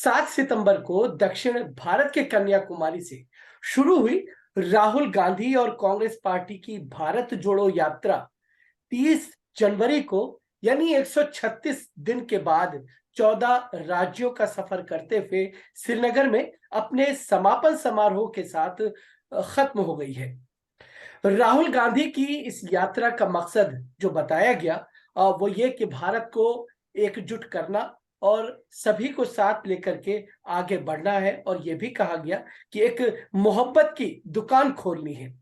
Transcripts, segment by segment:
7 सितंबर को दक्षिण भारत के कन्याकुमारी से शुरू हुई राहुल गांधी और कांग्रेस पार्टी की भारत जोड़ो यात्रा 30 जनवरी को यानी 136 दिन के बाद 14 राज्यों का सफर करते हुए श्रीनगर में अपने समापन समारोह के साथ खत्म हो गई है। राहुल गांधी की इस यात्रा का मकसद जो बताया गया वो ये कि भारत को एकजुट करना और सभी को साथ लेकर के आगे बढ़ना है, और ये भी कहा गया कि एक मोहब्बत की दुकान खोलनी है।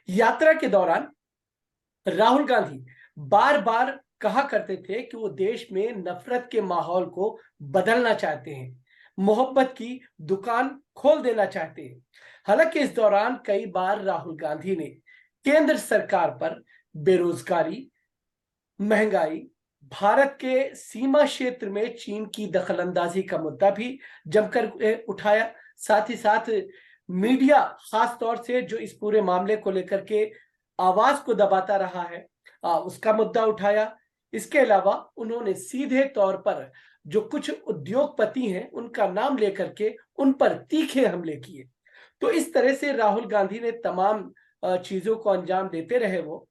यात्रा के दौरान राहुल गांधी बार बार कहा करते थे कि वो देश में नफरत के माहौल को बदलना चाहते हैं, मोहब्बत की दुकान खोल देना चाहते हैं। हालांकि इस दौरान कई बार राहुल गांधी ने केंद्र सरकार पर बेरोजगारी, महंगाई, भारत के सीमा क्षेत्र में चीन की दखलंदाजी का मुद्दा भी जमकर उठाया। साथ ही साथ मीडिया खास तौर से जो इस पूरे मामले को लेकर के आवाज को दबाता रहा है, उसका मुद्दा उठाया। इसके अलावा उन्होंने सीधे तौर पर जो कुछ उद्योगपति हैं उनका नाम लेकर के उन पर तीखे हमले किए। तो इस तरह से राहुल गांधी ने तमाम चीजों को अंजाम देते रहे। वो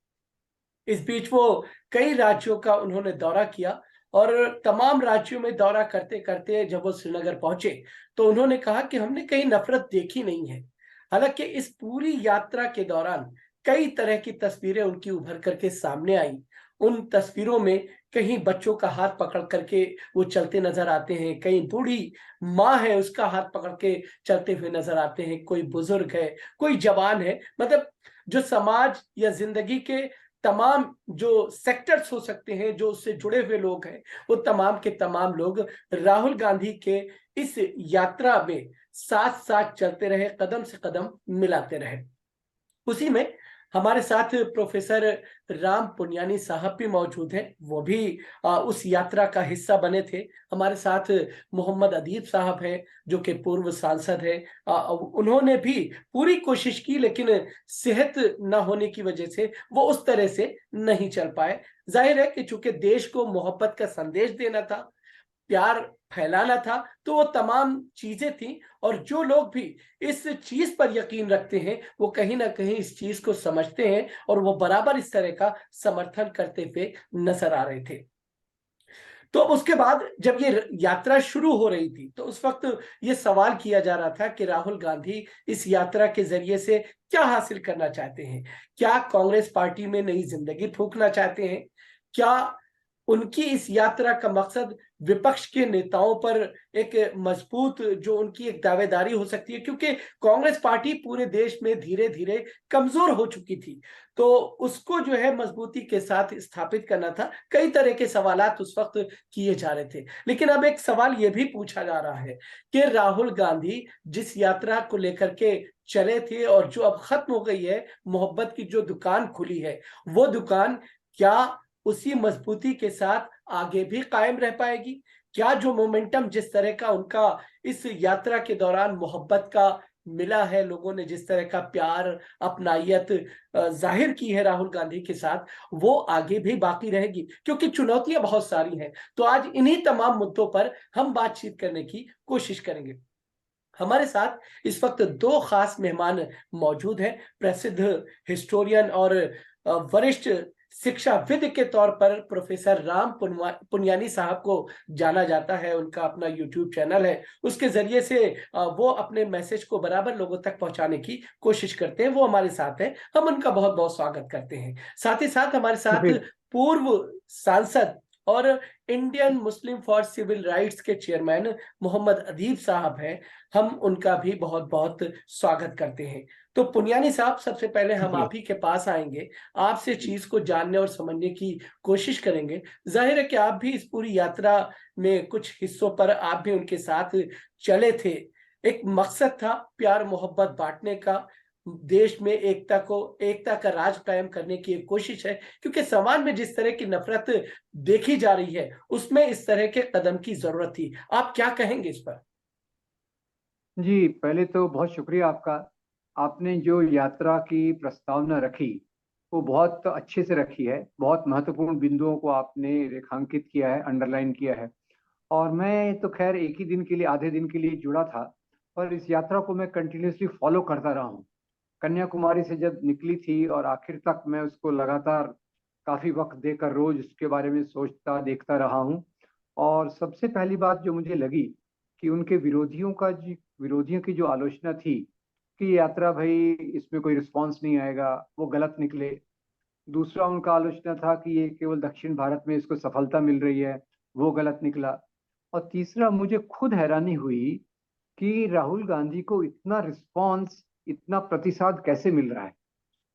इस बीच वो कई राज्यों का उन्होंने दौरा किया, और तमाम राज्यों में दौरा करते करते जब वो श्रीनगर पहुंचे तो उन्होंने कहा कि हमने कहीं नफरत देखी नहीं है। हालांकि इस पूरी यात्रा के दौरान कई तरह की तस्वीरें उनकी उभर करके सामने आई। उन तस्वीरों में कहीं बच्चों का हाथ पकड़ करके वो चलते नजर आते हैं, कहीं बूढ़ी माँ है उसका हाथ पकड़ के चलते हुए नजर आते हैं, कोई बुजुर्ग है, कोई जवान है। मतलब जो समाज या जिंदगी के तमाम जो सेक्टर्स हो सकते हैं, जो उससे जुड़े हुए लोग हैं, वो तमाम के तमाम लोग राहुल गांधी के इस यात्रा में साथ साथ चलते रहे, कदम से कदम मिलाते रहे। उसी में हमारे साथ प्रोफेसर राम पुनियानी साहब भी मौजूद हैं, वो भी उस यात्रा का हिस्सा बने थे। हमारे साथ मोहम्मद अदीब साहब हैं जो कि पूर्व सांसद हैं। उन्होंने भी पूरी कोशिश की, लेकिन सेहत न होने की वजह से वो उस तरह से नहीं चल पाए। जाहिर है कि चूंकि देश को मोहब्बत का संदेश देना था, प्यार फैलाना था, तो वो तमाम चीजें थी। और जो लोग भी इस चीज पर यकीन रखते हैं वो कहीं ना कहीं इस चीज को समझते हैं, और वो बराबर इस तरह का समर्थन करते हुए नजर आ रहे थे। तो उसके बाद जब ये यात्रा शुरू हो रही थी तो उस वक्त ये सवाल किया जा रहा था कि राहुल गांधी इस यात्रा के जरिए से क्या हासिल करना चाहते हैं। क्या कांग्रेस पार्टी में नई जिंदगी फूंकना चाहते हैं? क्या उनकी इस यात्रा का मकसद विपक्ष के नेताओं पर एक मजबूत जो उनकी एक दावेदारी हो सकती है, क्योंकि कांग्रेस पार्टी पूरे देश में धीरे धीरे कमजोर हो चुकी थी, तो उसको जो है मजबूती के साथ स्थापित करना था। कई तरह के सवालात उस वक्त किए जा रहे थे। लेकिन अब एक सवाल यह भी पूछा जा रहा है कि राहुल गांधी जिस यात्रा को लेकर के चले थे और जो अब खत्म हो गई है, मोहब्बत की जो दुकान खुली है, वो दुकान क्या उसी मजबूती के साथ आगे भी कायम रह पाएगी? क्या जो मोमेंटम जिस तरह का उनका इस यात्रा के दौरान मोहब्बत का मिला है, लोगों ने जिस तरह का प्यार, अपनायत जाहिर की है राहुल गांधी के साथ, वो आगे भी बाकी रहेगी? क्योंकि चुनौतियां बहुत सारी हैं। तो आज इन्हीं तमाम मुद्दों पर हम बातचीत करने की कोशिश करेंगे। हमारे साथ इस वक्त दो खास मेहमान मौजूद हैं। प्रसिद्ध हिस्टोरियन और वरिष्ठ शिक्षाविद के तौर पर प्रोफेसर राम पुनियानी साहब को जाना जाता है। उनका अपना यूट्यूब चैनल है, उसके जरिए से वो अपने मैसेज को बराबर लोगों तक पहुंचाने की कोशिश करते हैं। वो हमारे साथ हैं, हम उनका बहुत बहुत स्वागत करते हैं। साथ ही साथ हमारे साथ जी, पूर्व सांसद और Indian Muslim for civil rights के चेयरमैन मोहम्मद अदीब साहब हैं, हम उनका भी बहुत बहुत स्वागत करते हैं। तो पुनियानी साहब, सबसे पहले हम जी, आप ही के पास आएंगे, आपसे चीज को जानने और समझने की कोशिश करेंगे। जाहिर है कि आप भी इस पूरी यात्रा में कुछ हिस्सों पर आप भी उनके साथ चले थे। एक मकसद था प्यार मोहब्बत बांटने का, देश में एकता का राज कायम करने की एक कोशिश है, क्योंकि समाज में जिस तरह की नफरत देखी जा रही है उसमें इस तरह के कदम की जरूरत थी। आप क्या कहेंगे इस पर? जी, पहले तो बहुत शुक्रिया आपका। आपने जो यात्रा की प्रस्तावना रखी, वो बहुत अच्छे से रखी है। बहुत महत्वपूर्ण बिंदुओं को आपने रेखांकित किया है, अंडरलाइन किया है। और मैं तो खैर एक ही दिन के लिए, आधे दिन के लिए जुड़ा था, पर इस यात्रा को मैं कंटिन्यूसली फॉलो करता रहा हूँ। कन्याकुमारी से जब निकली थी और आखिर तक मैं उसको लगातार काफी वक्त देकर रोज उसके बारे में सोचता देखता रहा हूँ। और सबसे पहली बात जो मुझे लगी कि उनके विरोधियों की जो आलोचना थी कि ये यात्रा भाई इसमें कोई रिस्पांस नहीं आएगा, वो गलत निकले। दूसरा उनका आलोचना था कि ये केवल दक्षिण भारत में इसको सफलता मिल रही है, वो गलत निकला। और तीसरा मुझे खुद हैरानी हुई कि राहुल गांधी को इतना रिस्पांस, इतना प्रतिसाद कैसे मिल रहा है।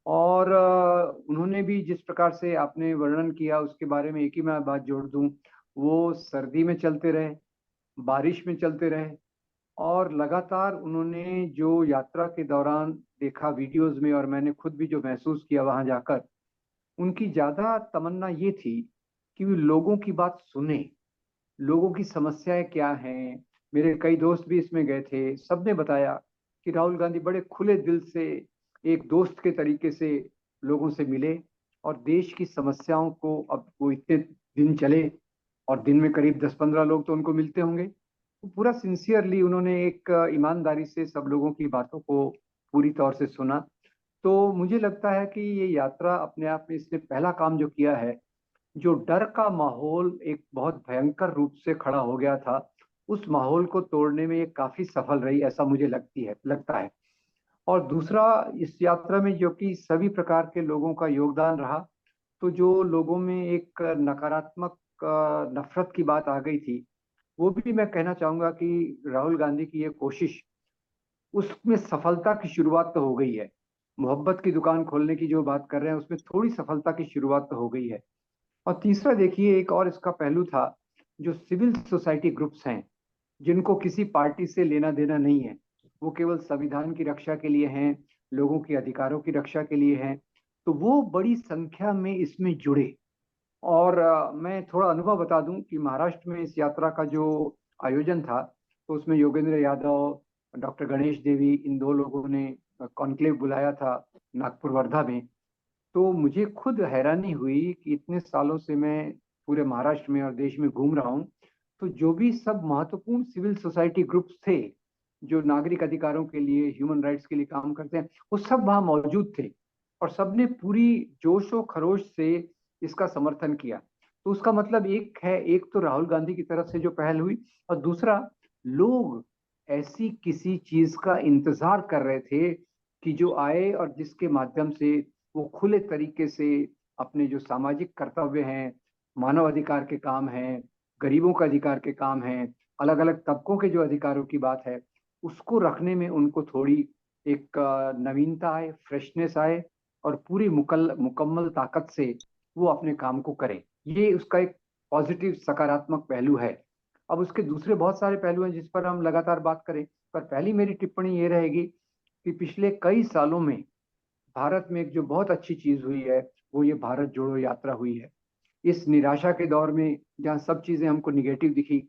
और उन्होंने भी जिस प्रकार से आपने वर्णन किया उसके बारे में एक ही मैं बात जोड़ दूं, वो सर्दी में चलते रहे, बारिश में चलते रहे, और लगातार उन्होंने जो यात्रा के दौरान देखा वीडियोस में और मैंने खुद भी जो महसूस किया वहां जाकर, उनकी ज्यादा तमन्ना ये थी कि वो लोगों की बात सुने, लोगों की समस्याएं क्या हैं। मेरे कई दोस्त भी इसमें गए थे, सबने बताया कि राहुल गांधी बड़े खुले दिल से एक दोस्त के तरीके से लोगों से मिले और देश की समस्याओं को, अब वो इतने दिन चले और दिन में करीब 10-15 लोग तो उनको मिलते होंगे, तो पूरा सिंसियरली उन्होंने एक ईमानदारी से सब लोगों की बातों को पूरी तौर से सुना। तो मुझे लगता है कि ये यात्रा अपने आप में इसने पहला काम जो किया है, जो डर का माहौल एक बहुत भयंकर रूप से खड़ा हो गया था, उस माहौल को तोड़ने में ये काफी सफल रही, ऐसा मुझे लगता है। और दूसरा, इस यात्रा में जो कि सभी प्रकार के लोगों का योगदान रहा, तो जो लोगों में एक नकारात्मक नफरत की बात आ गई थी, वो भी मैं कहना चाहूंगा कि राहुल गांधी की ये कोशिश, उसमें सफलता की शुरुआत तो हो गई है। मोहब्बत की दुकान खोलने की जो बात कर रहे हैं उसमें थोड़ी सफलता की शुरुआत तो हो गई है। और तीसरा देखिए, एक और इसका पहलू था, जो सिविल सोसाइटी ग्रुप्स हैं, जिनको किसी पार्टी से लेना देना नहीं है, वो केवल संविधान की रक्षा के लिए हैं, लोगों के अधिकारों की रक्षा के लिए हैं, तो वो बड़ी संख्या में इसमें जुड़े। और मैं थोड़ा अनुभव बता दूं कि महाराष्ट्र में इस यात्रा का जो आयोजन था, तो उसमें योगेंद्र यादव, डॉक्टर गणेश देवी, इन दो लोगों ने कॉन्क्लेव बुलाया था नागपुर वर्धा में। तो मुझे खुद हैरानी हुई कि इतने सालों से मैं पूरे महाराष्ट्र में और देश में घूम रहा हूँ, तो जो भी सब महत्वपूर्ण सिविल सोसाइटी ग्रुप्स थे, जो नागरिक अधिकारों के लिए, ह्यूमन राइट्स के लिए काम करते हैं, वो सब वहाँ मौजूद थे और सबने पूरी जोशो खरोश से इसका समर्थन किया। तो उसका मतलब एक है, एक तो राहुल गांधी की तरफ से जो पहल हुई, और दूसरा, लोग ऐसी किसी चीज का इंतजार कर रहे थे कि जो आए और जिसके माध्यम से वो खुले तरीके से अपने जो सामाजिक कर्तव्य हैं, मानव अधिकार के काम हैं, गरीबों का अधिकार के काम हैं, अलग अलग तबकों के जो अधिकारों की बात है, उसको रखने में उनको थोड़ी एक नवीनता आए, फ्रेशनेस आए, और पूरी मुकम्मल ताकत से वो अपने काम को करे। ये उसका एक पॉजिटिव, सकारात्मक पहलू है। अब उसके दूसरे बहुत सारे पहलू हैं जिस पर हम लगातार बात करें, पर पहली मेरी टिप्पणी ये रहेगी कि पिछले कई सालों में भारत में एक जो बहुत अच्छी चीज हुई है, वो ये भारत जोड़ो यात्रा हुई है। इस निराशा के दौर में जहाँ सब चीजें हमको निगेटिव दिखी,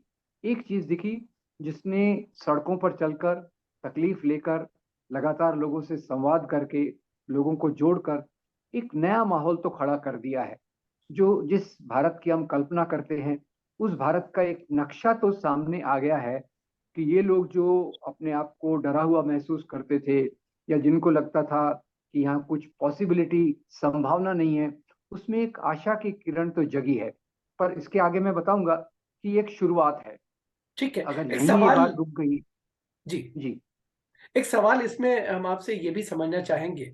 एक चीज दिखी जिसने सड़कों पर चलकर, तकलीफ लेकर, लगातार लोगों से संवाद करके, लोगों को जोड़कर एक नया माहौल तो खड़ा कर दिया है। जो जिस भारत की हम कल्पना करते हैं, उस भारत का एक नक्शा तो सामने आ गया है कि ये लोग जो अपने आप को डरा हुआ महसूस करते थे, या जिनको लगता था कि यहाँ कुछ पॉसिबिलिटी, संभावना नहीं है, उसमें एक आशा की किरण तो जगी है। पर इसके आगे मैं बताऊंगा कि एक शुरुआत है, ठीक है। अगर एक यहीं ये सवाल। बात रुक गई। जी। जी। एक सवाल इसमें हम आपसे ये भी समझना चाहेंगे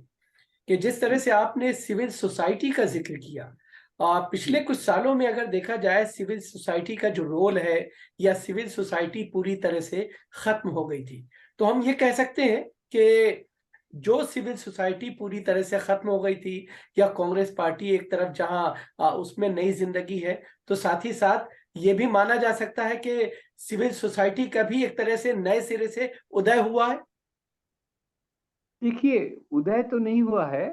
कि जिस तरह जी। से आपने सिविल सोसाइटी का जिक्र किया, पिछले जी। कुछ सालों में अगर देखा जाए सिविल सोसाइटी का जो रोल है, या सिविल सोसाइटी पूरी तरह से खत्म हो गई थी, तो हम ये कह सकते हैं कि जो सिविल सोसाइटी पूरी तरह से खत्म हो गई थी, या कांग्रेस पार्टी एक तरफ जहां उसमें नई जिंदगी है, तो साथ ही साथ ये भी माना जा सकता है कि सिविल सोसाइटी का भी एक तरह से नए सिरे से उदय हुआ है। देखिए, उदय तो नहीं हुआ है,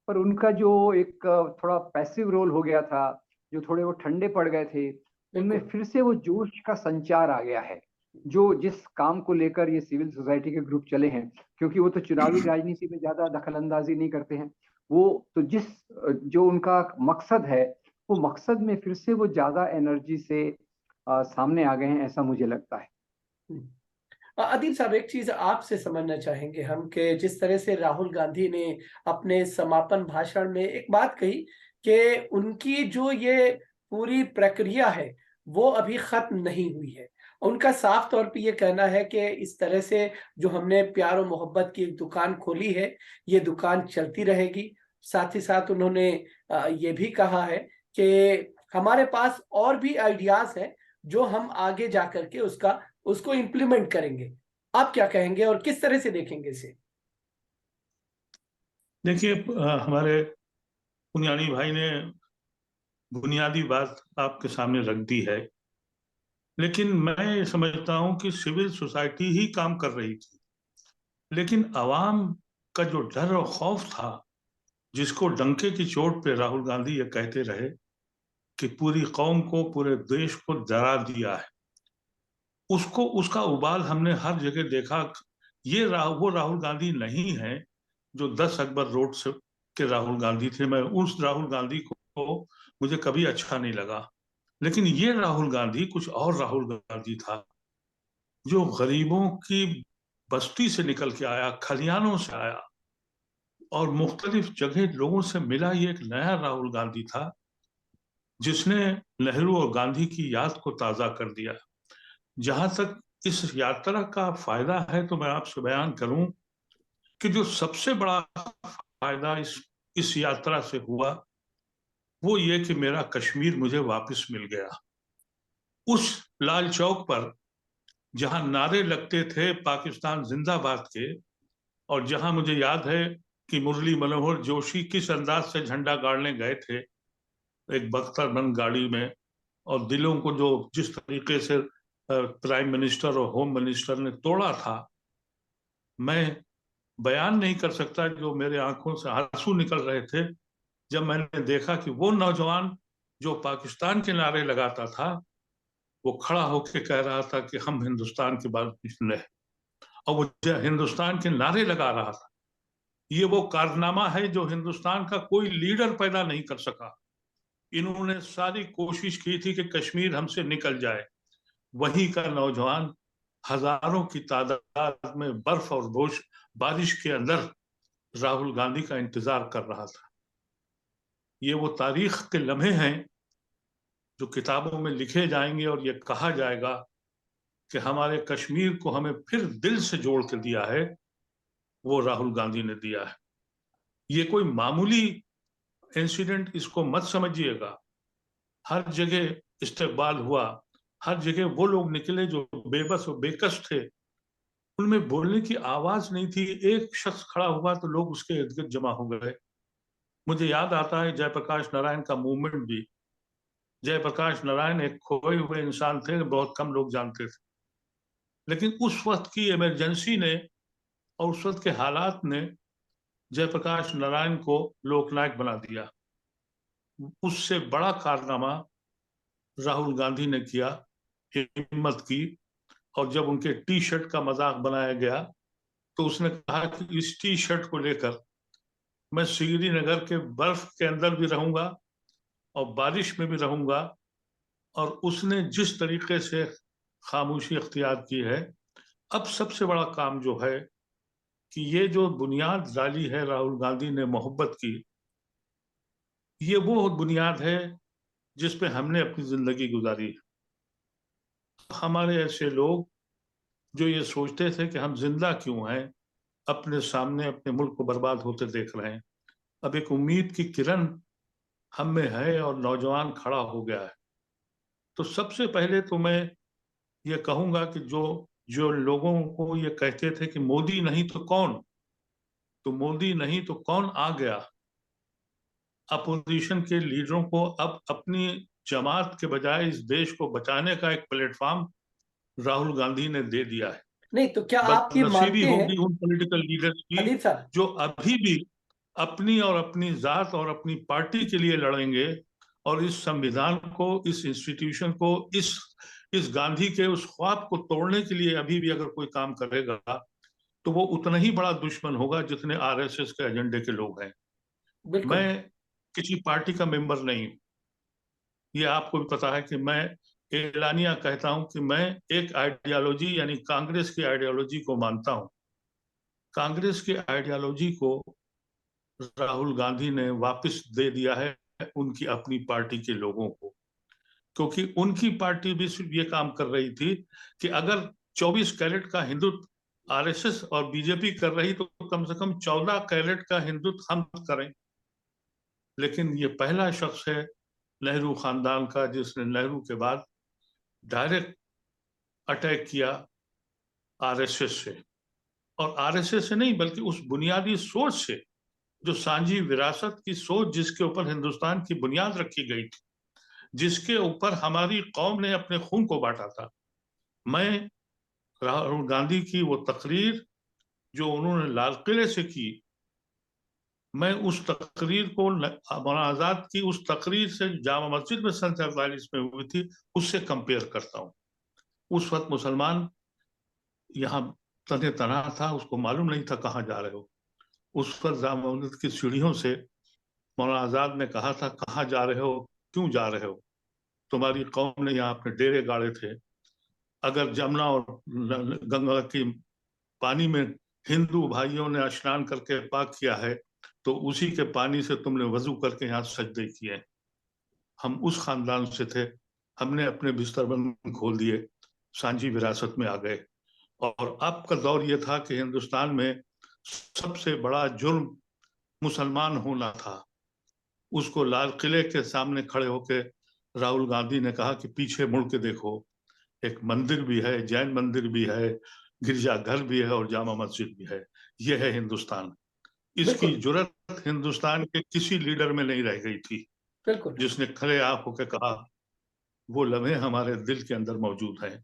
पर उनका जो एक थोड़ा पैसिव रोल हो गया था, जो थोड़े वो ठंडे पड़ गए थे, उनमें बिल्कुल। फिर से वो जोश का संचार आ गया है। जो जिस काम को लेकर ये सिविल सोसाइटी के ग्रुप चले हैं, क्योंकि वो तो चुनावी राजनीति में ज्यादा दखल अंदाजी नहीं करते हैं, वो तो जो उनका मकसद है, वो मकसद में फिर से वो ज्यादा एनर्जी से सामने आ गए हैं, ऐसा मुझे लगता है। अदीब साहब, एक चीज आपसे समझना चाहेंगे हम कि जिस तरह से राहुल गांधी ने अपने समापन भाषण में एक बात कही कि उनकी जो ये पूरी प्रक्रिया है वो अभी खत्म नहीं हुई है। उनका साफ तौर पे ये कहना है कि इस तरह से जो हमने प्यार और मोहब्बत की एक दुकान खोली है, ये दुकान चलती रहेगी। साथ ही साथ उन्होंने ये भी कहा है कि हमारे पास और भी आइडियाज हैं जो हम आगे जा करके उसको इम्प्लीमेंट करेंगे। आप क्या कहेंगे और किस तरह से देखेंगे इसे? देखिए, हमारे पुनियानी भाई ने बुनियादी बात आपके सामने रख दी है, लेकिन मैं ये समझता हूं कि सिविल सोसाइटी ही काम कर रही थी, लेकिन आवाम का जो डर और खौफ था, जिसको डंके की चोट पे राहुल गांधी ये कहते रहे कि पूरी कौम को, पूरे देश को डरा दिया है, उसको, उसका उबाल हमने हर जगह देखा। वो राहुल गांधी नहीं है जो 10 अकबर रोड से के राहुल गांधी थे। मैं उस राहुल गांधी को मुझे कभी अच्छा नहीं लगा, लेकिन ये राहुल गांधी कुछ और राहुल गांधी था, जो गरीबों की बस्ती से निकल के आया, खलियानों से आया और मुख्तलिफ जगह लोगों से मिला। ये एक नया राहुल गांधी था जिसने नेहरू और गांधी की याद को ताजा कर दिया। जहां तक इस यात्रा का फायदा है, तो मैं आपसे बयान करूं कि जो सबसे बड़ा फायदा इस यात्रा से हुआ वो ये कि मेरा कश्मीर मुझे वापस मिल गया। उस लाल चौक पर जहां नारे लगते थे पाकिस्तान जिंदाबाद के, और जहां मुझे याद है कि मुरली मनोहर जोशी किस अंदाज से झंडा गाड़ने गए थे एक बख्तरबंद गाड़ी में, और दिलों को जो जिस तरीके से प्राइम मिनिस्टर और होम मिनिस्टर ने तोड़ा था, मैं बयान नहीं कर सकता जो मेरे आंखों से आंसू निकल रहे थे जब मैंने देखा कि वो नौजवान जो पाकिस्तान के नारे लगाता था, वो खड़ा होकर कह रहा था कि हम हिंदुस्तान के बाद पिछले हैं, और वो हिंदुस्तान के नारे लगा रहा था। ये वो कारनामा है जो हिंदुस्तान का कोई लीडर पैदा नहीं कर सका। इन्होंने सारी कोशिश की थी कि कश्मीर हमसे निकल जाए। वहीं का नौजवान हजारों की तादाद में बर्फ और बारिश के अंदर राहुल गांधी का इंतजार कर रहा था। ये वो तारीख के लम्हे हैं जो किताबों में लिखे जाएंगे, और ये कहा जाएगा कि हमारे कश्मीर को हमें फिर दिल से जोड़ के दिया है, वो राहुल गांधी ने दिया है। ये कोई मामूली इंसिडेंट इसको मत समझिएगा। हर जगह इस्तेकबाल हुआ, हर जगह वो लोग निकले जो बेबस और बेकस थे, उनमें बोलने की आवाज नहीं थी। एक शख्स खड़ा हुआ तो लोग उसके इर्द गिर्द जमा हो गए। मुझे याद आता है जयप्रकाश नारायण का मूवमेंट भी। जयप्रकाश नारायण एक खोए हुए इंसान थे, बहुत कम लोग जानते थे, लेकिन उस वक्त की इमरजेंसी ने और उस वक्त के हालात ने जयप्रकाश नारायण को लोकनायक बना दिया। उससे बड़ा कारनामा राहुल गांधी ने किया, हिम्मत की। और जब उनके टी शर्ट का मजाक बनाया गया तो उसने कहा कि इस टी शर्ट को लेकर मैं श्रीनगर के बर्फ के अंदर भी रहूंगा और बारिश में भी रहूंगा। और उसने जिस तरीके से खामोशी अख्तियार की है, अब सबसे बड़ा काम जो है कि ये जो बुनियाद डाली है राहुल गांधी ने मोहब्बत की, ये वो बुनियाद है जिस पे हमने अपनी जिंदगी गुजारी। हमारे ऐसे लोग जो ये सोचते थे कि हम जिंदा क्यों हैं, अपने सामने अपने मुल्क को बर्बाद होते देख रहे हैं, अब एक उम्मीद की किरण हम में है और नौजवान खड़ा हो गया है। तो सबसे पहले तो मैं ये कहूंगा कि जो जो लोगों को ये कहते थे कि मोदी नहीं तो कौन, तो मोदी नहीं तो कौन आ गया। अपोजिशन के लीडरों को अब अपनी जमात के बजाय इस देश को बचाने का एक प्लेटफॉर्म राहुल गांधी ने दे दिया है। नहीं तो क्या आप ये बदनसीबी मानते हैं होगी उन पॉलिटिकल लीडर्स की अदीब साहब? जो अभी भी अपनी और अपनी जात और अपनी पार्टी के लिए लड़ेंगे, और इस संविधान को, इस इंस्टीट्यूशन को, इस गांधी के उस ख्वाब को तोड़ने के लिए अभी भी अगर कोई काम करेगा तो वो उतना ही बड़ा दुश्मन होगा जितने आरएसएस के एजेंडे के लोग हैं। बिल्कुल। मैं किसी पार्टी का मेंबर नहीं हूं, ये आपको भी पता है कि मैं एलानिया कहता हूं कि मैं एक आइडियोलॉजी यानी कांग्रेस की आइडियोलॉजी को मानता हूं। कांग्रेस की आइडियोलॉजी को राहुल गांधी ने वापस दे दिया है उनकी अपनी पार्टी के लोगों को, क्योंकि उनकी पार्टी भी सिर्फ ये काम कर रही थी कि अगर 24 कैरेट का हिंदुत्व आरएसएस और बीजेपी कर रही तो कम से कम 14 कैरेट का हिंदुत्व हम करें। लेकिन ये पहला शख्स है नेहरू खानदान का जिसने नेहरू के बाद डायरेक्ट अटैक किया आरएसएस से, और आरएसएस से नहीं बल्कि उस बुनियादी सोच से, जो सांझी विरासत की सोच जिसके ऊपर हिंदुस्तान की बुनियाद रखी गई थी, जिसके ऊपर हमारी कौम ने अपने खून को बांटा था। मैं राहुल गांधी की वो तकरीर जो उन्होंने लाल किले से की, मैं उस तकरीर को मौलाना आजाद की उस तकरीर से जामा मस्जिद में सन 47 में हुई थी उससे कंपेयर करता हूँ। उस वक्त मुसलमान यहाँ तने तना था, उसको मालूम नहीं था कहाँ जा रहे हो। उस वक्त जामा मस्जिद की सीढ़ियों से मौलाना आजाद ने कहा था, कहाँ जा रहे हो, क्यों जा रहे हो, तुम्हारी कौम ने यहाँ अपने डेरे गाड़े थे। अगर जमुना और गंगा की पानी में हिंदू भाइयों ने स्नान करके पाक किया है तो उसी के पानी से तुमने वजू करके यहाँ सजदे किए। हम उस खानदान से थे, हमने अपने बिस्तरबंद खोल दिए, सांझी विरासत में आ गए। और अब का दौर ये था कि हिंदुस्तान में सबसे बड़ा जुर्म मुसलमान होना था। उसको लाल किले के सामने खड़े होकर राहुल गांधी ने कहा कि पीछे मुड़ के देखो, एक मंदिर भी है, जैन मंदिर भी है, गिरजाघर भी है और जामा मस्जिद भी है। यह है हिंदुस्तान। इसकी बिल्कुल जुर्रत हिंदुस्तान के किसी लीडर में नहीं रह गई थी बिल्कुल। जिसने खड़े आप होकर कहा। वो लम्हे हमारे दिल के अंदर मौजूद हैं।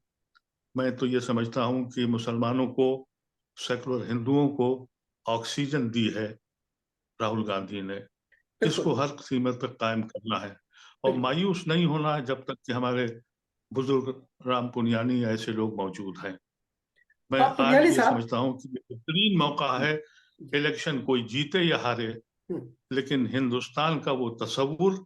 मैं तो ये समझता हूं कि मुसलमानों को, सेकुलर हिंदुओं को ऑक्सीजन दी है राहुल गांधी ने। इसको बिल्कुल हर कीमत पर कायम करना है और बिल्कुल। मायूस नहीं होना है जब तक कि हमारे बुजुर्ग राम पुनियानी ऐसे लोग मौजूद हैं। मैं आप आज पुनियाली ये साहब। समझता हूं कि ये बेहतरीन मौका है, इलेक्शन कोई जीते या हारे, हम्म, लेकिन हिंदुस्तान का वो तस्वुर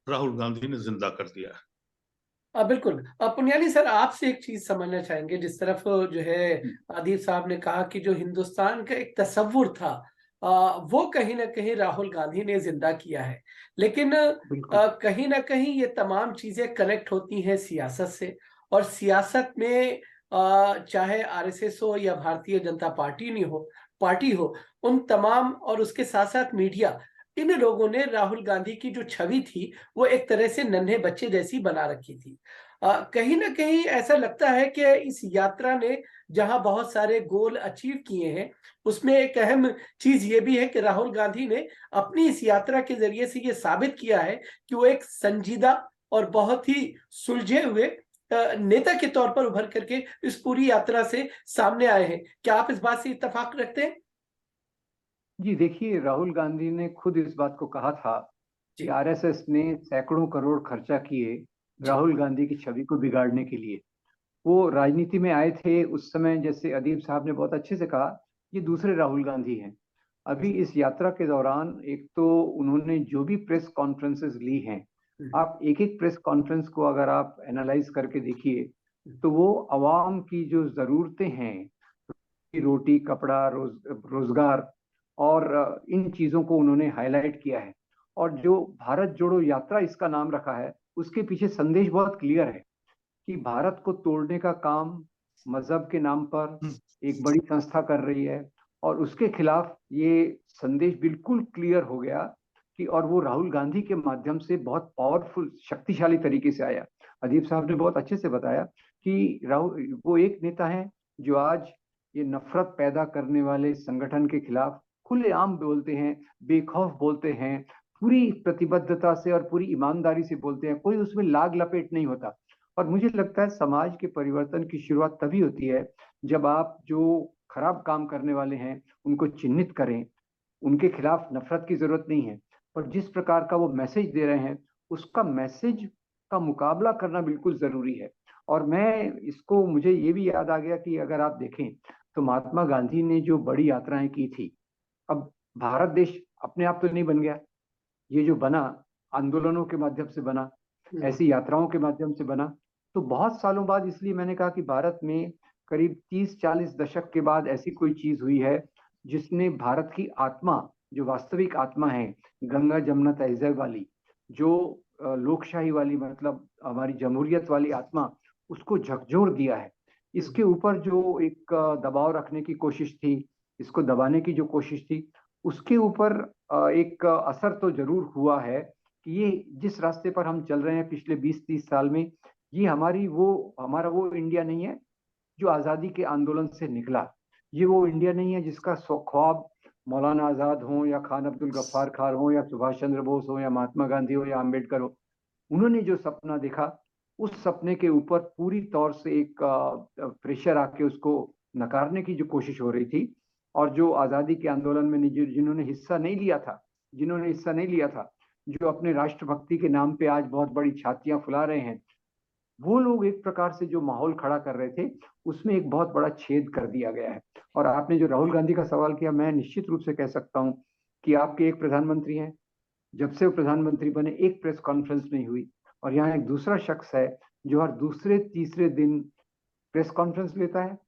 राहुल गांधी ने जिंदा कर दिया है। बिल्कुल। पुनियाली सर, आपसे एक चीज समझना चाहेंगे। जिस तरफ जो है आदिब साहब ने कहा कि जो हिंदुस्तान का एक तस्वुर था, वो कहीं ना कहीं राहुल गांधी ने जिंदा किया है। लेकिन बिल्कुल कहीं ना कहीं ये तमाम चीजें कनेक्ट होती हैं सियासत से। और सियासत में चाहे आरएसएस हो या भारतीय जनता पार्टी हो, उन तमाम और उसके साथ साथ मीडिया, इन लोगों ने राहुल गांधी की जो छवि थी वो एक तरह से नन्हे बच्चे जैसी बना रखी थी। कहीं ना कहीं ऐसा लगता है कि इस यात्रा ने जहां बहुत सारे गोल अचीव किए हैं, उसमें एक अहम चीज ये भी है कि राहुल गांधी ने अपनी इस यात्रा के जरिए से ये साबित किया है कि वो एक संजीदा और बहुत ही सुलझे हुए नेता के तौर पर उभर करके इस पूरी यात्रा से सामने आए हैं। क्या आप इस बात से इत्तेफाक रखते हैं? जी। देखिए, राहुल गांधी ने खुद इस बात को कहा था कि जी आरएसएस ने सैकड़ों करोड़ खर्चा किए जी राहुल गांधी की छवि को बिगाड़ने के लिए। वो राजनीति में आए थे उस समय, जैसे अदीब साहब ने बहुत अच्छे से कहा, ये दूसरे राहुल गांधी हैं। अभी जी। इस यात्रा के दौरान एक तो उन्होंने जो भी प्रेस कॉन्फ्रेंसेस ली हैं, हम्म, आप एक एक प्रेस कॉन्फ्रेंस को अगर आप एनालाइज करके देखिए हम्म, तो वो अवाम की जो जरूरतें हैं, रोटी कपड़ा रोजगार और इन चीजों को उन्होंने हाईलाइट किया है। और जो भारत जोड़ो यात्रा इसका नाम रखा है, उसके पीछे संदेश बहुत क्लियर है कि भारत को तोड़ने का काम मजहब के नाम पर एक बड़ी संस्था कर रही है। और उसके खिलाफ ये संदेश बिल्कुल क्लियर हो गया कि, और वो राहुल गांधी के माध्यम से बहुत पावरफुल शक्तिशाली तरीके से आया। अदीब साहब ने बहुत अच्छे से बताया कि राहुल वो एक नेता है जो आज ये नफरत पैदा करने वाले संगठन के खिलाफ खुलेआम बोलते हैं, बेखौफ बोलते हैं, पूरी प्रतिबद्धता से और पूरी ईमानदारी से बोलते हैं, कोई उसमें लाग लपेट नहीं होता। और मुझे लगता है समाज के परिवर्तन की शुरुआत तभी होती है जब आप जो खराब काम करने वाले हैं उनको चिन्हित करें। उनके खिलाफ नफरत की जरूरत नहीं है, पर जिस प्रकार का वो मैसेज दे रहे हैं उसका मैसेज का मुकाबला करना बिल्कुल जरूरी है। और मैं इसको, मुझे ये भी याद आ गया कि अगर आप देखें तो महात्मा गांधी ने जो बड़ी यात्राएं की थी, अब भारत देश अपने आप तो नहीं बन गया, ये जो बना आंदोलनों के माध्यम से बना, हम्म, ऐसी यात्राओं के माध्यम से बना। तो बहुत सालों बाद इसलिए मैंने कहा कि भारत में करीब 30-40 दशक के बाद ऐसी कोई चीज हुई है जिसने भारत की आत्मा, जो वास्तविक आत्मा है, गंगा जमुना तहजीब वाली, जो लोकशाही वाली, मतलब हमारी जमहूरियत वाली आत्मा, उसको झकझोर दिया है। इसके ऊपर जो एक दबाव रखने की कोशिश थी, इसको दबाने की जो कोशिश थी, उसके ऊपर एक असर तो जरूर हुआ है कि ये जिस रास्ते पर हम चल रहे हैं पिछले 20-30 साल में, ये हमारा वो इंडिया नहीं है जो आज़ादी के आंदोलन से निकला। ये वो इंडिया नहीं है जिसका ख्वाब मौलाना आज़ाद हो या खान अब्दुल गफ्फार खान हो या सुभाष चंद्र बोस हो या महात्मा गांधी हो या अम्बेडकर हो। उन्होंने जो सपना देखा, उस सपने के ऊपर पूरी तौर से एक प्रेशर आके उसको नकारने की जो कोशिश हो रही थी, और जो आज़ादी के आंदोलन में जिन्होंने हिस्सा नहीं लिया था, जो अपने राष्ट्रभक्ति के नाम पे आज बहुत बड़ी छातियां फुला रहे हैं, वो लोग एक प्रकार से जो माहौल खड़ा कर रहे थे, उसमें एक बहुत बड़ा छेद कर दिया गया है। और आपने जो राहुल गांधी का सवाल किया, मैं निश्चित रूप से कह सकता हूं कि आपके एक प्रधानमंत्री हैं, जब से वो प्रधानमंत्री बने एक प्रेस कॉन्फ्रेंस नहीं हुई, और यहाँ एक दूसरा शख्स है जो हर दूसरे तीसरे दिन प्रेस कॉन्फ्रेंस लेता है,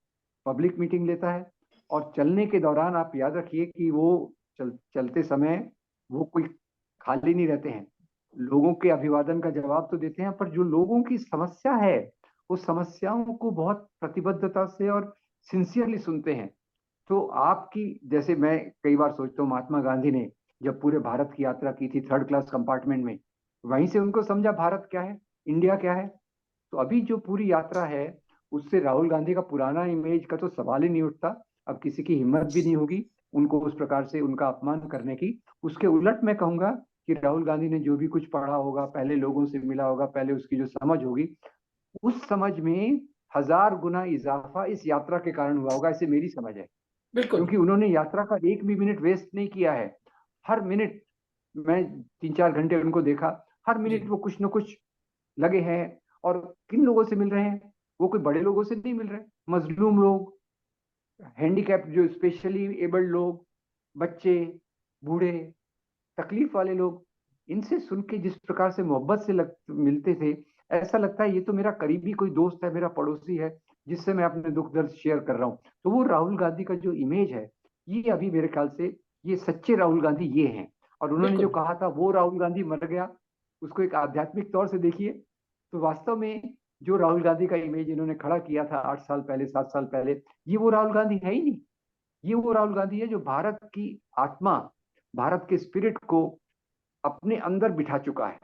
पब्लिक मीटिंग लेता है, और चलने के दौरान आप याद रखिए कि वो चलते समय वो कोई खाली नहीं रहते हैं। लोगों के अभिवादन का जवाब तो देते हैं, पर जो लोगों की समस्या है, उस समस्याओं को बहुत प्रतिबद्धता से और सिंसियरली सुनते हैं। तो आपकी, जैसे मैं कई बार सोचता हूँ, महात्मा गांधी ने जब पूरे भारत की यात्रा की थी 3rd क्लास कंपार्टमेंट में, वहीं से उनको समझा भारत क्या है, इंडिया क्या है। तो अभी जो पूरी यात्रा है, उससे राहुल गांधी का पुराना इमेज का तो सवाल ही नहीं उठता। अब किसी की हिम्मत भी नहीं होगी उनको उस प्रकार से उनका अपमान करने की। उसके उलट मैं कहूंगा कि राहुल गांधी ने जो भी कुछ पढ़ा होगा, पहले लोगों से मिला होगा, पहले उसकी जो समझ होगी, उस समझ में 1000 गुना इजाफा इस यात्रा के कारण हुआ होगा, ऐसे मेरी समझ है। बिल्कुल। क्योंकि उन्होंने यात्रा का एक भी मिनट वेस्ट नहीं किया है। हर मिनट, मैं 3-4 घंटे उनको देखा, हर जी। मिनट वो कुछ न कुछ लगे हैं। और किन लोगों से मिल रहे हैं? वो कोई बड़े लोगों से नहीं मिल रहे, मजलूम लोग, हैंडीकैप, जो स्पेशली एबल्ड लोग, बच्चे, बूढ़े, तकलीफ वाले लोग, इनसे सुन के जिस प्रकार से मोहब्बत से मिलते थे, ऐसा लगता है ये तो मेरा करीबी कोई दोस्त है, मेरा पड़ोसी है, जिससे मैं अपने दुख दर्द शेयर कर रहा हूँ। तो वो राहुल गांधी का जो इमेज है, ये अभी मेरे ख्याल से ये सच्चे राहुल गांधी ये हैं। और उन्होंने जो बिल्कुल। कहा था वो राहुल गांधी मर गया, उसको एक आध्यात्मिक तौर से देखिए। तो वास्तव में जो राहुल गांधी का इमेज इन्होंने खड़ा किया था 8 साल पहले, 7 साल पहले, ये वो राहुल गांधी है ही नहीं। ये वो राहुल गांधी है जो भारत की आत्मा, भारत के स्पिरिट को अपने अंदर बिठा चुका है।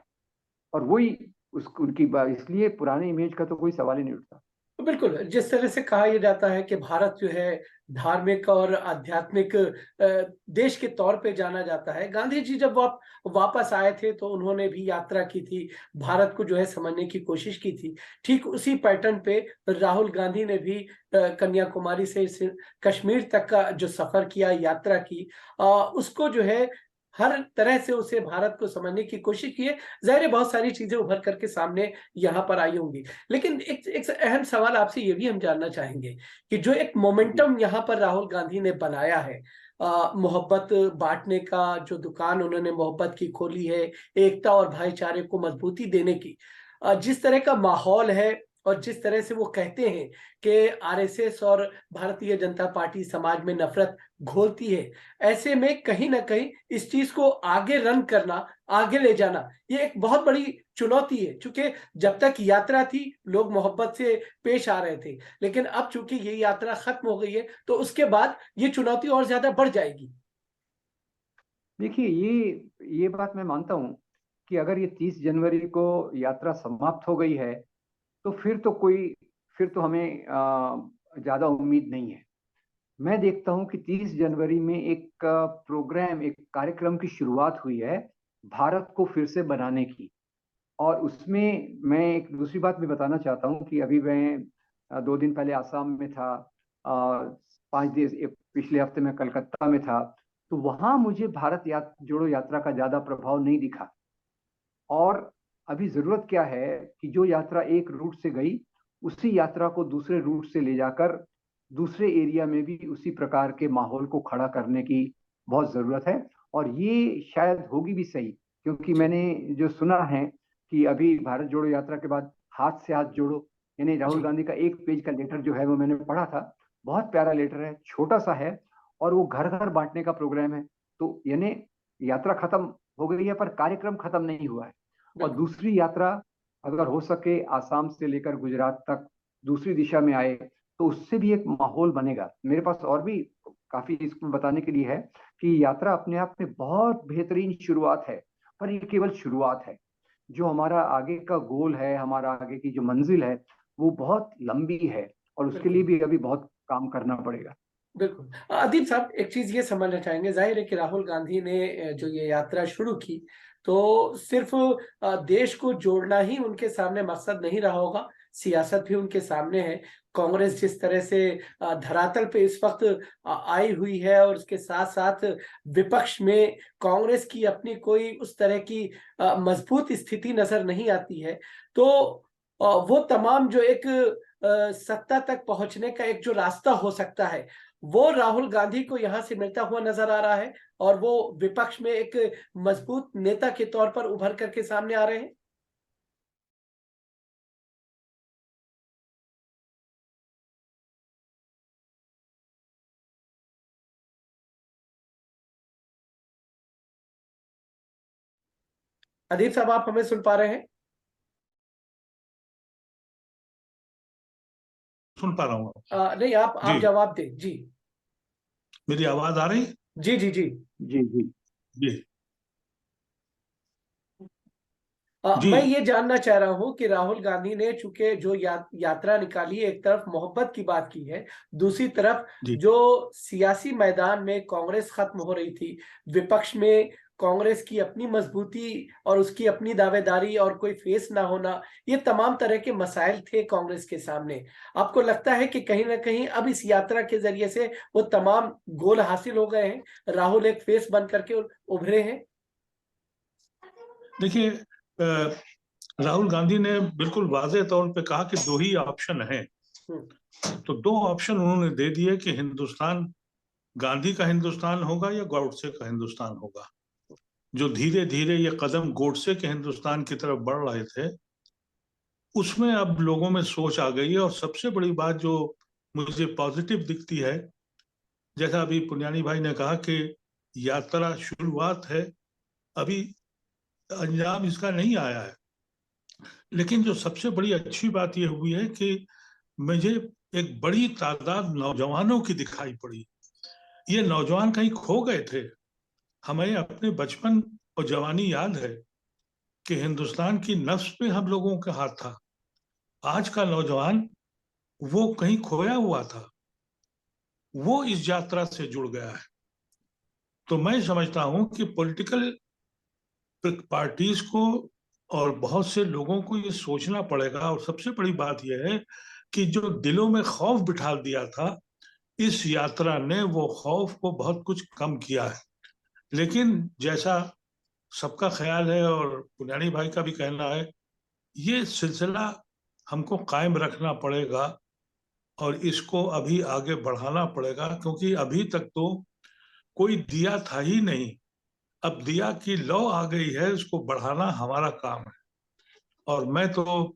और वही उनकी इसलिए पुराने इमेज का तो कोई सवाल ही नहीं उठता। बिल्कुल, जिस तरह से कहा यह जाता है कि भारत जो है धार्मिक और आध्यात्मिक देश के तौर पे जाना जाता है। गांधी जी जब वापस आए थे तो उन्होंने भी यात्रा की थी, भारत को जो है समझने की कोशिश की थी। ठीक उसी पैटर्न पे राहुल गांधी ने भी कन्याकुमारी से कश्मीर तक का जो सफर किया, यात्रा की, उसको जो है हर तरह से उसे भारत को समझने की कोशिश की है। ज़ाहिर है बहुत सारी चीजें उभर करके सामने यहाँ पर आई होंगी। लेकिन एक अहम सवाल आपसे ये भी हम जानना चाहेंगे कि जो एक मोमेंटम यहाँ पर राहुल गांधी ने बनाया है, मोहब्बत बांटने का, जो दुकान उन्होंने मोहब्बत की खोली है, एकता और भाईचारे को मजबूती देने की, जिस तरह का माहौल है और जिस तरह से वो कहते हैं कि आरएसएस और भारतीय जनता पार्टी समाज में नफरत घोलती है, ऐसे में कहीं ना कहीं इस चीज को आगे रन करना, आगे ले जाना, ये एक बहुत बड़ी चुनौती है। चूंकि जब तक यात्रा थी लोग मोहब्बत से पेश आ रहे थे, लेकिन अब चूंकि ये यात्रा खत्म हो गई है तो उसके बाद ये चुनौती और ज्यादा बढ़ जाएगी। देखिए, ये बात मैं मानता हूँ कि अगर ये 30 जनवरी को यात्रा समाप्त हो गई है, तो फिर तो हमें ज्यादा उम्मीद नहीं है। मैं देखता हूँ कि 30 जनवरी में एक प्रोग्राम, एक कार्यक्रम की शुरुआत हुई है भारत को फिर से बनाने की। और उसमें मैं एक दूसरी बात भी बताना चाहता हूँ कि अभी मैं 2 दिन पहले आसाम में था, 5 दिन पिछले हफ्ते में कलकत्ता में था। तो वहां मुझे भारत जोड़ो यात्रा का ज्यादा प्रभाव नहीं दिखा। और अभी जरूरत क्या है कि जो यात्रा एक रूट से गई, उसी यात्रा को दूसरे रूट से ले जाकर दूसरे एरिया में भी उसी प्रकार के माहौल को खड़ा करने की बहुत जरूरत है। और ये शायद होगी भी सही, क्योंकि जी। मैंने जो सुना है कि अभी भारत जोड़ो यात्रा के बाद हाथ से हाथ जोड़ो यानी राहुल जी गांधी का 1 पेज का लेटर जो है वो मैंने पढ़ा था। बहुत प्यारा लेटर है, छोटा सा है, और वो घर घर बांटने का प्रोग्राम है। तो यानी यात्रा खत्म हो गई है पर कार्यक्रम खत्म नहीं हुआ है। और बिल्कुल दूसरी यात्रा अगर हो सके आसाम से लेकर गुजरात तक दूसरी दिशा में आए तो उससे भी एक माहौल बनेगा। मेरे पास और भी काफी इसको बताने के लिए है कि यात्रा अपने आप में बहुत बेहतरीन शुरुआत है, पर ये केवल शुरुआत है। जो हमारा आगे का गोल है, हमारा आगे की जो मंजिल है, वो बहुत लंबी है, और उसके लिए बिल्कुल भी अभी बहुत काम करना पड़ेगा। बिल्कुल। अदीप साहब एक चीज ये समझना चाहेंगे, जाहिर है कि राहुल गांधी ने जो ये यात्रा शुरू की तो सिर्फ देश को जोड़ना ही उनके सामने मकसद नहीं रहा होगा, सियासत भी उनके सामने है। कांग्रेस जिस तरह से धरातल पे इस वक्त आई हुई है और उसके साथ साथ विपक्ष में कांग्रेस की अपनी कोई उस तरह की मजबूत स्थिति नजर नहीं आती है। तो वो तमाम जो एक सत्ता तक पहुंचने का एक जो रास्ता हो सकता है वो राहुल गांधी को यहां से मिलता हुआ नजर आ रहा है और वो विपक्ष में एक मजबूत नेता के तौर पर उभर करके सामने आ रहे हैं। अदीप साहब आप हमें सुन पा रहे हैं? सुन पा रहा हूँ। नहीं, आप जी, जवाब दें जी। मेरी आवाज आ रही? जी जी जी। जी जी। जी मैं जी ये जानना चाह रहा हूं कि राहुल गांधी ने चूंकि जो यात्रा निकाली है, एक तरफ मोहब्बत की बात की है, दूसरी तरफ जी। जो सियासी मैदान में कांग्रेस खत्म हो रही थी, विपक्ष में कांग्रेस की अपनी मजबूती और उसकी अपनी दावेदारी और कोई फेस ना होना, ये तमाम तरह के मसाइल थे कांग्रेस के सामने। आपको लगता है कि कहीं ना कहीं अब इस यात्रा के जरिए से वो तमाम गोल हासिल हो गए हैं, राहुल एक फेस बन करके उभरे हैं? देखिए, राहुल गांधी ने बिल्कुल वाज़ेह तौर पे कहा कि दो ही ऑप्शन हैं। हम्म, तो दो ऑप्शन उन्होंने दे दिए कि हिंदुस्तान गांधी का हिंदुस्तान होगा या गॉडसे का हिंदुस्तान होगा। जो धीरे धीरे ये कदम गॉडसे के हिंदुस्तान की तरफ बढ़ रहे थे, उसमें अब लोगों में सोच आ गई है। और सबसे बड़ी बात जो मुझे पॉजिटिव दिखती है, जैसा अभी पुनियानी भाई ने कहा कि यात्रा शुरुआत है, अभी अंजाम इसका नहीं आया है। लेकिन जो सबसे बड़ी अच्छी बात यह हुई है कि मुझे एक बड़ी तादाद नौजवानों की दिखाई पड़ी। ये नौजवान कहीं खो गए थे। हमें अपने बचपन और जवानी याद है कि हिंदुस्तान की नफ्स पे हम लोगों का हाथ था। आज का नौजवान वो कहीं खोया हुआ था, वो इस यात्रा से जुड़ गया है। तो मैं समझता हूं कि पॉलिटिकल पार्टीज को और बहुत से लोगों को ये सोचना पड़ेगा। और सबसे बड़ी बात यह है कि जो दिलों में खौफ बिठा दिया था, इस यात्रा ने वो खौफ को बहुत कुछ कम किया है। लेकिन जैसा सबका ख्याल है और पुरानी भाई का भी कहना है, ये सिलसिला हमको कायम रखना पड़ेगा और इसको अभी आगे बढ़ाना पड़ेगा, क्योंकि अभी तक तो कोई दिया था ही नहीं। अब दिया की लौ आ गई है, उसको बढ़ाना हमारा काम है। और मैं तो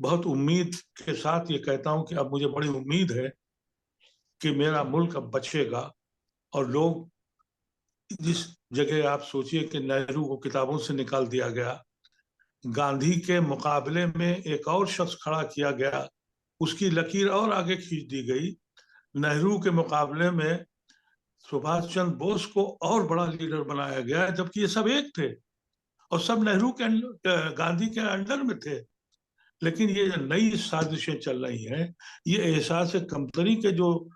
बहुत उम्मीद के साथ ये कहता हूं कि अब मुझे बड़ी उम्मीद है कि मेरा मुल्क अब बचेगा। और लोग, जिस जगह आप सोचिए कि नेहरू को किताबों से निकाल दिया गया, गांधी के मुकाबले में एक और शख्स खड़ा किया गया, उसकी लकीर और आगे खींच दी गई। नेहरू के मुकाबले में सुभाष चंद्र बोस को और बड़ा लीडर बनाया गया, जबकि ये सब एक थे और सब नेहरू के गांधी के अंडर में थे। लेकिन ये जो नई साजिशें चल रही हैं, ये एहसास कमतरी के जो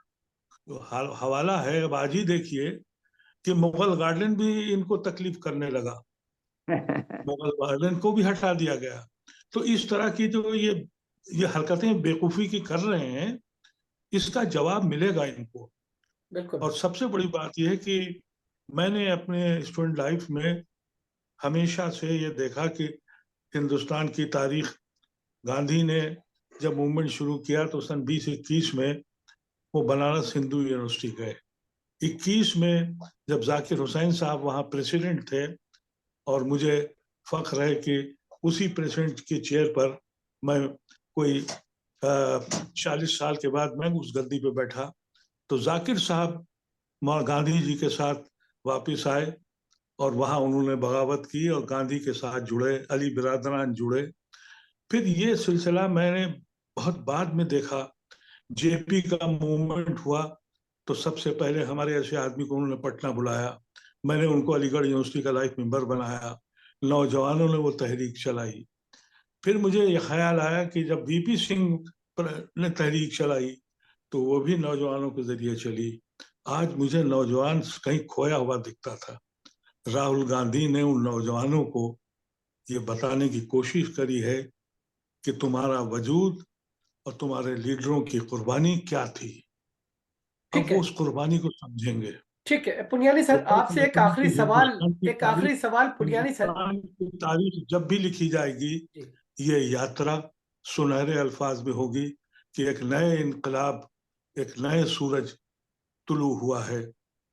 हवाला है, अब आज ही देखिए कि मुगल गार्डन भी इनको तकलीफ करने लगा, मुगल गार्डन को भी हटा दिया गया। तो इस तरह की जो ये हरकतें बेवकूफ़ी की कर रहे हैं, इसका जवाब मिलेगा इनको। बिल्कुल और सबसे बड़ी बात यह है कि मैंने अपने स्टूडेंट लाइफ में हमेशा से ये देखा कि हिंदुस्तान की तारीख, गांधी ने जब मूवमेंट शुरू किया तो सन 2021 में वो बनारस हिंदू यूनिवर्सिटी गए। 21 में जब जाकिर हुसैन साहब वहाँ प्रेसिडेंट थे, और मुझे फख्र है कि उसी प्रेसिडेंट की चेयर पर मैं कोई 40 साल के बाद मैं उस गद्दी पे बैठा तो जाकिर साहब गांधी जी के साथ वापिस आए और वहां उन्होंने बगावत की और गांधी के साथ जुड़े, अली बिरादरान जुड़े। फिर ये सिलसिला मैंने बहुत बाद में देखा। जेपी का मूवमेंट हुआ तो सबसे पहले हमारे ऐसे आदमी को उन्होंने पटना बुलाया, मैंने उनको अलीगढ़ यूनिवर्सिटी का लाइफ मेंबर बनाया, नौजवानों ने वो तहरीक चलाई। फिर मुझे यह ख्याल आया कि जब वीपी सिंह ने तहरीक चलाई तो वो भी नौजवानों के जरिए चली। आज मुझे नौजवान कहीं खोया हुआ दिखता था। राहुल गांधी ने उन नौजवानों को ये बताने की कोशिश करी है कि तुम्हारा वजूद और तुम्हारे लीडरों की कुर्बानी क्या थी। अब ठीक वो है, उस कुर्बानी को समझेंगे। ठीक है पुनियानी तो सर, मैं आपसे एक समझता हूँ आखिरी कि सवाल, एक आखिरी सवाल पुनियानी सर। हिंदुस्तान की तारीख जब भी लिखी जाएगी, जी, ये यात्रा सुनहरे अल्फाज में होगी कि एक नए इनकलाब, एक नए सूरज तुलू हुआ है।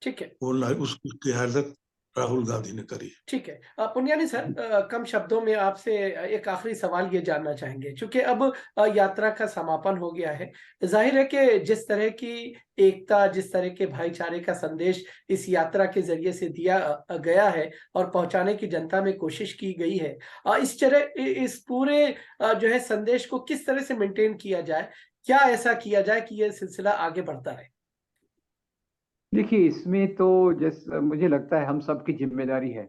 ठीक है, वो उसकी क़यादत राहुल गांधी ने करी। ठीक है। पुनियानी सर, कम शब्दों में आपसे एक आखिरी सवाल ये जानना चाहेंगे, क्योंकि अब यात्रा का समापन हो गया है। जाहिर है कि जिस तरह की एकता, जिस तरह के भाईचारे का संदेश इस यात्रा के जरिए से दिया गया है और पहुंचाने की जनता में कोशिश की गई है, इस पूरे जो है संदेश को किस तरह से मेंटेन किया जाए, क्या ऐसा किया जाए कि ये सिलसिला आगे बढ़ता रहे? देखिए, इसमें तो जैसे मुझे लगता है हम सबकी जिम्मेदारी है।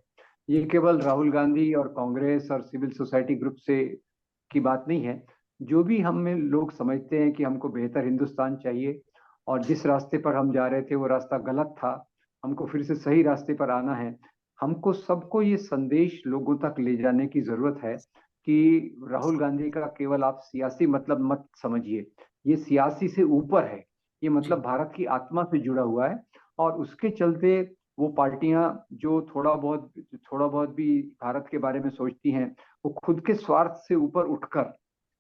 ये केवल राहुल गांधी और कांग्रेस और सिविल सोसाइटी ग्रुप से की बात नहीं है। जो भी हम में लोग समझते हैं कि हमको बेहतर हिंदुस्तान चाहिए और जिस रास्ते पर हम जा रहे थे वो रास्ता गलत था, हमको फिर से सही रास्ते पर आना है। हमको सबको ये संदेश लोगों तक ले जाने की जरूरत है कि राहुल गांधी का केवल आप सियासी मतलब मत समझिए, ये सियासी से ऊपर है। ये मतलब जी, भारत की आत्मा से जुड़ा हुआ है और उसके चलते वो पार्टियां जो थोड़ा बहुत भी भारत के बारे में सोचती हैं, वो खुद के स्वार्थ से ऊपर उठकर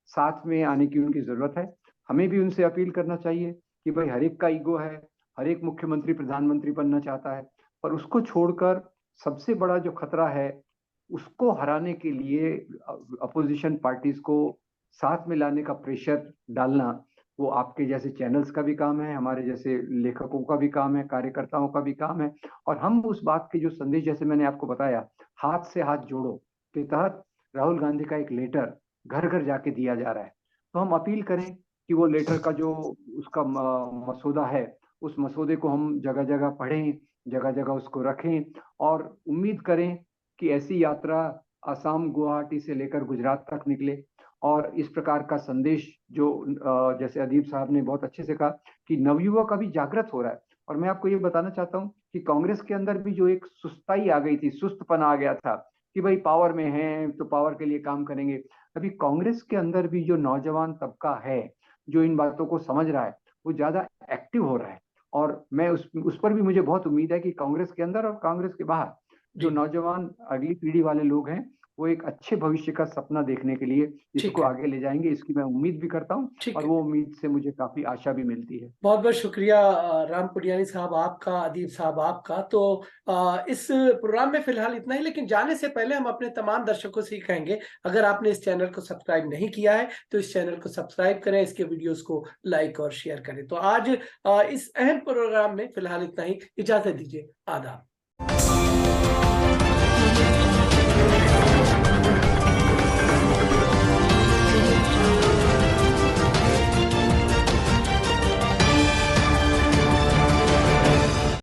साथ में आने की उनकी जरूरत है। हमें भी उनसे अपील करना चाहिए कि भाई हर एक का ईगो है, हर एक मुख्यमंत्री प्रधानमंत्री बनना चाहता है, पर उसको छोड़कर सबसे बड़ा जो खतरा है उसको हराने के लिए अपोजिशन पार्टीज को साथ में लाने का प्रेशर डालना, वो आपके जैसे चैनल्स का भी काम है, हमारे जैसे लेखकों का भी काम है, कार्यकर्ताओं का भी काम है। और हम उस बात के जो संदेश, जैसे मैंने आपको बताया, हाथ से हाथ जोड़ो के तहत राहुल गांधी का एक लेटर घर घर जाके दिया जा रहा है। तो हम अपील करें कि वो लेटर का जो उसका मसौदा है, उस मसौदे को हम जगह जगह पढ़ें, जगह जगह उसको रखें और उम्मीद करें कि ऐसी यात्रा असम गुवाहाटी से लेकर गुजरात तक निकले और इस प्रकार का संदेश जो जैसे अदीब साहब ने बहुत अच्छे से कहा कि नवयुवक अभी जागृत हो रहा है। और मैं आपको ये बताना चाहता हूँ कि कांग्रेस के अंदर भी जो एक सुस्ताई आ गई थी, सुस्तपना आ गया था कि भाई पावर में है तो पावर के लिए काम करेंगे, अभी कांग्रेस के अंदर भी जो नौजवान तबका है जो इन बातों को समझ रहा है वो ज्यादा एक्टिव हो रहा है। और मैं उस पर भी मुझे बहुत उम्मीद है कि कांग्रेस के अंदर और कांग्रेस के बाहर जो जी, नौजवान अगली पीढ़ी वाले लोग हैं वो एक अच्छे भविष्य का सपना देखने के लिए ठीक इसको है, आगे ले जाएंगे, इसकी मैं उम्मीद भी करता हूँ ठीक और है। वो उम्मीद से मुझे काफी आशा भी मिलती है। बहुत बहुत शुक्रिया राम पुनियानी साहब आपका, अदीब साहब आपका। तो इस प्रोग्राम में फिलहाल इतना ही, लेकिन जाने से पहले हम अपने तमाम दर्शकों से ही कहेंगे, अगर आपने इस चैनल को सब्सक्राइब नहीं किया है तो इस चैनल को सब्सक्राइब करें, इसके वीडियोस को लाइक और शेयर करें। तो आज इस अहम प्रोग्राम में फिलहाल इतना ही, इजाजत दीजिए, आदाब।